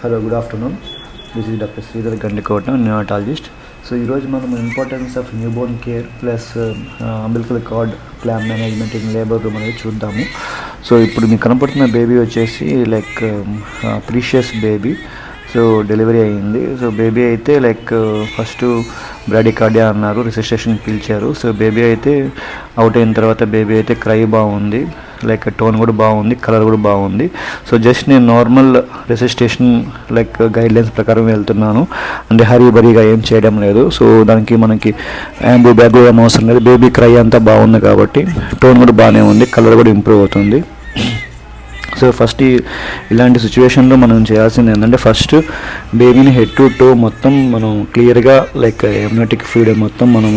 Hello, good afternoon. This is Dr. Sridhar Gandikota, neonatologist. So, ఈరోజు మనం importance of newborn care plus umbilical card clamp management in labour room అనేది చూద్దాము. So ఇప్పుడు మీకు కనపడుతున్న baby వచ్చేసి like precious baby. So delivery అయ్యింది. So baby అయితే లైక్ ఫస్ట్ బ్రాడికార్డియా అన్నారు, రిసెసిటేషన్ పిలిచారు. సో బేబీ అయితే అవుట్ అయిన తర్వాత బేబీ అయితే క్రై బాగుంది, లైక్ టోన్ కూడా బాగుంది, కలర్ కూడా బాగుంది. సో జస్ట్ నేను నార్మల్ రిసెసిటేషన్ లైక్ గైడ్లైన్స్ ప్రకారం వెళ్తున్నాను, అంటే హరీబరీగా ఏం చేయడం లేదు. సో దానికి మనకి యాంబూ బ్యాబీ ఏం అవసరం లేదు. బేబీ క్రై అంతా బాగుంది కాబట్టి టోన్ కూడా బాగానే ఉంది, కలర్ కూడా ఇంప్రూవ్ అవుతుంది. సో ఫస్ట్ ఇలాంటి సిచ్యువేషన్లో మనం చేయాల్సింది ఏంటంటే ఫస్ట్ బేబీని హెడ్ టు టో మొత్తం మనం క్లియర్గా లైక్ ఎమ్నోటిక్ ఫ్లూయిడ్ మొత్తం మనం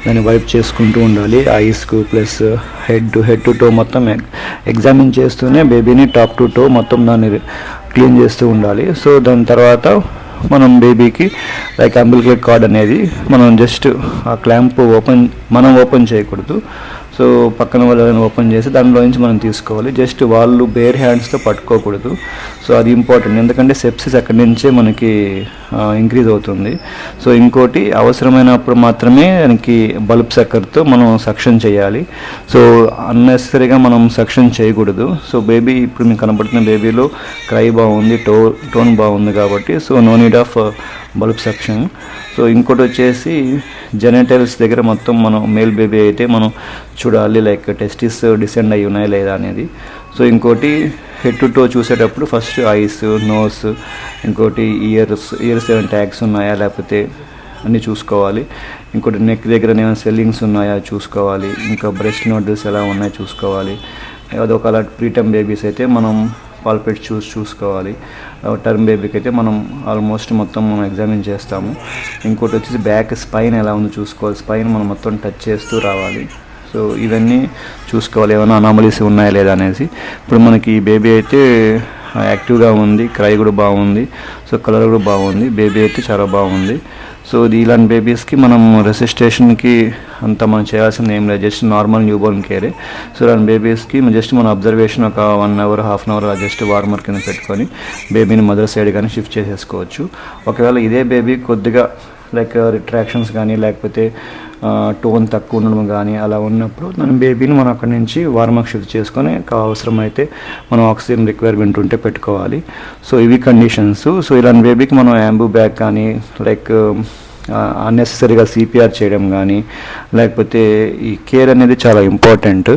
దాన్ని వైప్ చేసుకుంటూ ఉండాలి. ఐస్కు ప్లస్ హెడ్ టు టో మొత్తం ఎగ్జామిన్ చేస్తూనే బేబీని టాప్ టు టో మొత్తం దాన్ని క్లీన్ చేస్తూ ఉండాలి. సో దాని తర్వాత మనం బేబీకి లైక్ అంబిలికల్ కార్డ్ అనేది మనం జస్ట్ ఆ క్లాంప్ ఓపెన్ చేయకూడదు. సో పక్కన వాళ్ళని ఓపెన్ చేసి దానిలో నుంచి మనం తీసుకోవాలి. జస్ట్ వాళ్ళు బేర్ హ్యాండ్స్తో పట్టుకోకూడదు. సో అది ఇంపార్టెంట్, ఎందుకంటే సెప్సిస్ అక్కడి నుంచే మనకి ఇంక్రీజ్ అవుతుంది. సో ఇంకోటి అవసరమైనప్పుడు మాత్రమే దానికి బల్బ్ సక్కర్తో మనం సక్షన్ చేయాలి. సో అన్నెసరీగా మనం సక్షన్ చేయకూడదు. సో బేబీ ఇప్పుడు మీకు కనబడుతున్న బేబీలో క్రై బాగుంది, టోన్ బాగుంది కాబట్టి so no need of bulb suction. So ఇంకోటి వచ్చేసి జెనిటల్స్ దగ్గర మొత్తం మనం మేల్ బేబీ అయితే మనం చూడాలి లైక్ టెస్టిస్ డిసెండ్ అయ్యి ఉన్నాయా లేదా అనేది. సో ఇంకోటి హెడ్ టు టో చూసేటప్పుడు ఫస్ట్ ఐస్, నోస్, ఇంకోటి ఇయర్స్ ఏమైనా ట్యాగ్స్ ఉన్నాయా లేకపోతే అన్నీ చూసుకోవాలి. ఇంకోటి నెక్ దగ్గర ఏమైనా స్వెల్లింగ్స్ ఉన్నాయా చూసుకోవాలి. ఇంకా బ్రెస్ట్ నోడ్స్ ఎలా ఉన్నాయో చూసుకోవాలి. అదొక అలా ప్రీటర్మ్ బేబీస్ అయితే మనం పాల్పేట్ చూసుకోవాలి. టర్మ్ బేబీకి అయితే మనం ఆల్మోస్ట్ మొత్తం మనం ఎగ్జామిన్ చేస్తాము. ఇంకోటి వచ్చేసి బ్యాక్ స్పైన్ ఎలా ఉందో చూసుకోవాలి. స్పైన్ మనం మొత్తం టచ్ చేస్తూ రావాలి. సో ఇవన్నీ చూసుకోవాలి, ఏమైనా అనామలీస్ ఉన్నాయా లేదా అనేసి. ఇప్పుడు మనకి ఈ బేబీ అయితే యాక్టివ్గా ఉంది, క్రై కూడా బాగుంది, సో కలర్ కూడా బాగుంది, బేబీ అయితే చాలా బాగుంది. సో ఇలాంటి బేబీస్కి మనం రెసిస్టేషన్కి అంత మనం చేయాల్సింది ఏం లేదు, జస్ట్ నార్మల్ న్యూబోర్న్ కేరే. సో ఇలాంటి బేబీస్కి జస్ట్ మన అబ్జర్వేషన్ ఒక 1 hour, ½ hour జస్ట్ వార్మర్ కింద పెట్టుకొని బేబీని మదర్ సైడ్ కానీ షిఫ్ట్ చేసేసుకోవచ్చు. ఒకవేళ ఇదే బేబీ కొద్దిగా లైక్ రిట్రాక్షన్స్ కానీ లేకపోతే టోన్ తక్కువ ఉండడం కానీ అలా ఉన్నప్పుడు మనం బేబీని మనం అక్కడి నుంచి వార్మర్కి షిఫ్ట్ చేసుకొని అవసరమైతే మనం ఆక్సిజన్ రిక్వైర్మెంట్ ఉంటే పెట్టుకోవాలి. సో ఇవి కండిషన్స్. సో ఇలాంటి బేబీకి మనం యాంబూ బ్యాగ్ కానీ లైక్ అన్నెసరీగా సిపిఆర్ చేయడం కానీ లేకపోతే ఈ కేర్ అనేది చాలా ఇంపార్టెంట్.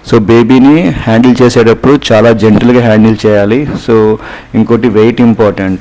సో బేబీని హ్యాండిల్ చేసేటప్పుడు చాలా జెంటల్గా హ్యాండిల్ చేయాలి. సో ఇంకోటి వెయిట్ ఇంపార్టెంట్.